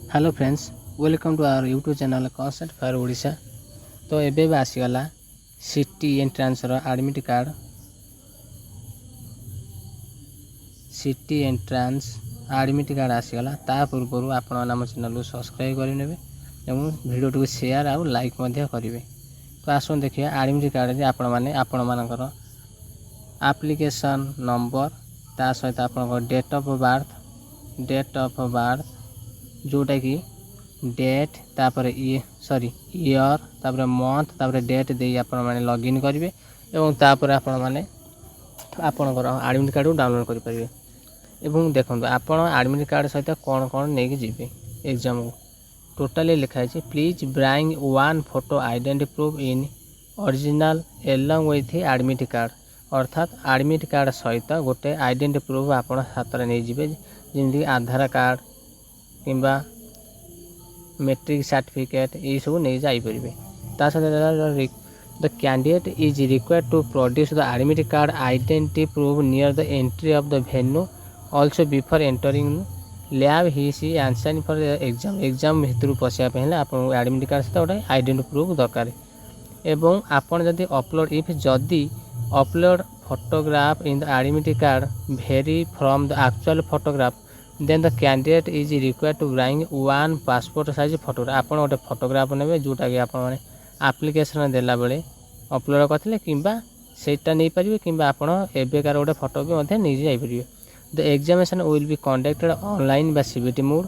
Hello friends, welcome to our YouTube channel concept for Odisha. तो एबे आसीगला city entrance admit card city entrance admit card आसीगला। ता पूर्व आपण नाम चैनल सब्सक्राइब करने और वीडियो टी शेयर आउ लाइक करेंगे। तो आसो देखिए एडमिट कार्ड आपण मानकर एप्लिकेशन नंबर ता सहित आपण डेट ऑफ बर्थ जोटा कि डेट तापर ईयर तापर मंथ तापर डेट दे आपण माने लॉगिन करेंगे और तापर आपण माने आपणकर एडमिट कार्ड डाउनलोड कर पारे। एवं देखो आपण एडमिट कार्ड सहित कौन कौन नहीं जी एग्जाम को टोटाली लिखाई please bring one photo identity proof in original along with admit card. अर्थात एडमिट कार्ड सहित गोटे आइडेंटिटी प्रूफ आपण हाथ में नहीं जी जमी आधार कार्ड किंबा मैट्रिक सर्टिफिकेट ये सब नहीं जापर। The candidate is required to produce the admit card identity proof near the entry of the venue also before entering lab he she answering for exam भितर पशिया आप एडमिट कार्ड सहित गोटे आइडेंटिटी प्रूफ दरकार। एवं आपन जदि upload photograph in the admit card vary from the actual photograph then the candidate is required to bring one passport size photograph. आप गोटे फोटोग्राफ ने जोटा कि आपने आप्लिकेसन देला बेले अपलोड करते कि सेटा नहीं पारे कि एबेकार गोटे फोटो भी नहीं जापर। The examination will be conducted online बा CBT mode.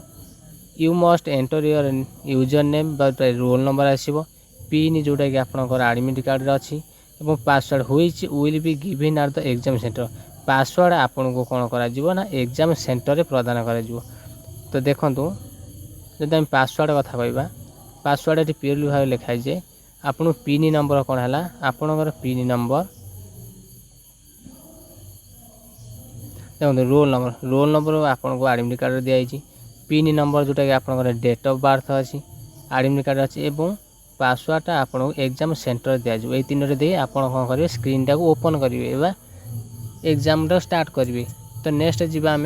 You must enter your user name roll number आसो पिन जोटा कि आपंकर एडमिट कार्ड अच्छी और password which will be given at the exam centre. Password आपन को कौन करा एग्जाम सेंटर प्रदान करा। तो देखो जब आम पासवर्ड कथा कहवा पासवर्ड ये प्योरली भाव लिखाई जाए आपन पिन नंबर कौन है आपणकर पिन नंबर देखो रोल नंबर आपन को एडमिट कार्ड दिखाई पिन नंबर जोटा कि आपंकर डेट ऑफ बर्थ अच्छी एडमिट कार्ड अच्छी और पासवर्ड आपन एग्जाम सेंटर दिज्व ये तीन दे आप कौन करेंगे स्क्रीन टाक ओपन करेंगे एग्जाम स्टार्ट करेंगे। तो नेक्स्ट जीवा आम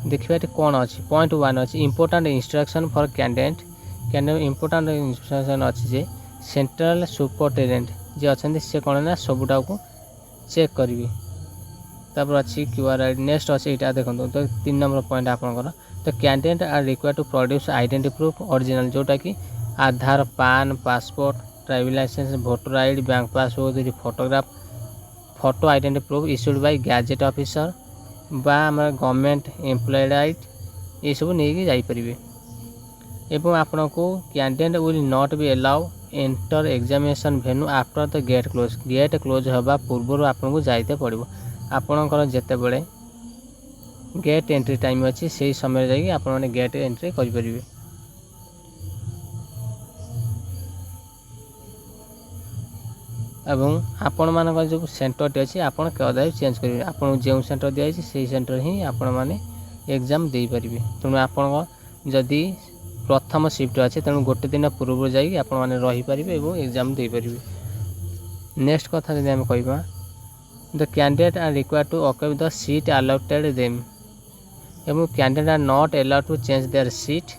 देखा कौन अच्छी पॉइंट 1 अच्छी important instruction for candidate important instruction अच्छी जे सेंट्रल सुपरिटेडेंट जी अच्छा से कौन ना सबूटा को चेक करेंगे। तापर अच्छी क्यूआर आई नेक्स्ट अच्छे यहाँ देखो। तो 3 नंबर पॉइंट आपंकर तो candidate are required to produce identity proof original जोटा कि Aadhaar PAN passport driving licence voter ID bank passbook photograph photo identity proof issued by gazette officer बा गवर्नमेंट एम्प्लॉयड आईडी ये सब नहीं जापरेंगे। एवं आपन को candidate will not be allow enter examination venue after the gate close हवा पूर्व आपन को जाइते पड़ो। आपणकर जिते बड़े गेट एंट्री टाइम अच्छी से समय जाकि आप गेट एंट्री करेंगे। एवं आपण मान जो सेंटर टी अच्छी आपड़ कदापि चेंज करेंगे आपको जो सेंटर दिखाई से सेंटर ही आपण मैंने एग्जाम दे पारे। तेणु आपण जदि प्रथम शिफ्ट अच्छे तेणु गोटे दिन पूर्व जाकि आपण मैंने रहीपर और एग्जाम दे पारे। नेक्स्ट कथा जब आम कह the candidate are required to occupy the seat allotted them एवं candidate are not allowed to change their seat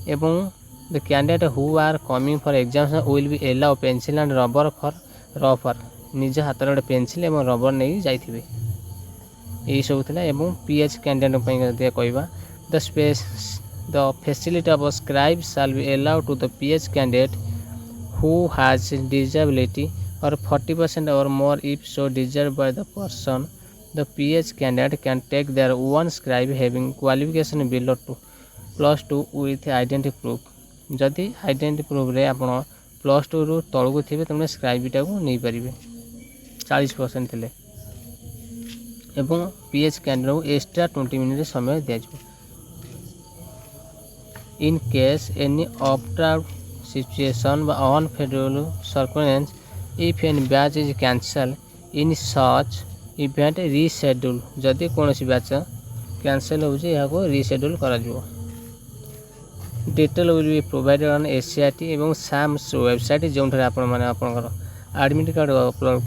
एवं the candidate who are coming for exam will be allow pencil and rubber for रफर निज हाथ गोटे pencil और rubber नहीं जाइए यही सब थी। एवं पीएच कैंडिडेट कहवा the space the facility of scribe shall be allow to the PH candidate who has disability और 40% और more if so deserve by the person the PH candidate can take their one scribe having qualification below +2 with identity proof. जदि identity proof रे आपण +2 रु तलू थे तुमने स्क्राइबटा को नहीं पारे 40% थे। एवं पीएच कैंडिडेट को एक्स्ट्रा 20 मिनट समय दिज्व। In case any opt situation unfavourable circumstance if any batch is cancel in such event reschedule जदि कौन बैच कैंसल हो रिशेड्यूल कर detail will be provided on ACIT और साम्स वेबसाइट जो आपंकर एडमिट कार्ड अपलोड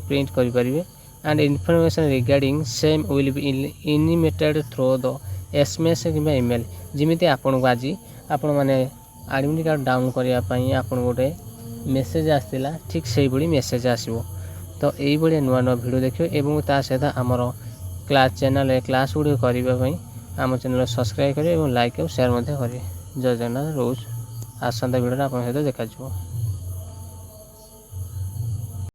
प्रिंट करेंगे and information regarding same will be intimated through the SMS କିମ୍ବା email ଯେମିତି ଆପଣଙ୍କୁ ଆଜି ଆପଣମାନେ ଆଡ଼ମିଟ୍ କାର୍ଡ଼ ଡାଉନଲୋଡ଼ କରିବା ପାଇଁ ଆପଣଙ୍କୁ ଗୋଟେ ମେସେଜ୍ ଆସିଥିଲା ଠିକ୍ ସେଇଭଳି ମେସେଜ୍ ଆସିବ। ତ ଏଇଭଳିଆ ନୂଆ ନୂଆ ଭିଡ଼ିଓ ଦେଖିବେ ଏବଂ ତା ସହିତ ଆମର ଚ୍ୟାନେଲରେ କ୍ଲାସ୍ ଗୁଡ଼ିକ କରିବା ପାଇଁ ଆମ ଚ୍ୟାନେଲ୍ ସବସ୍କ୍ରାଇବ୍ କରିବେ ଏବଂ ଲାଇକ୍ ଆଉ ସେୟାର ମଧ୍ୟ କରିବେ। ଜୟ ଜଗନ୍ନାଥ ରହୁଛି। ଆସନ୍ତା ଭିଡ଼ିଓରେ ଆପଣଙ୍କ ସହିତ ଦେଖାଯିବ।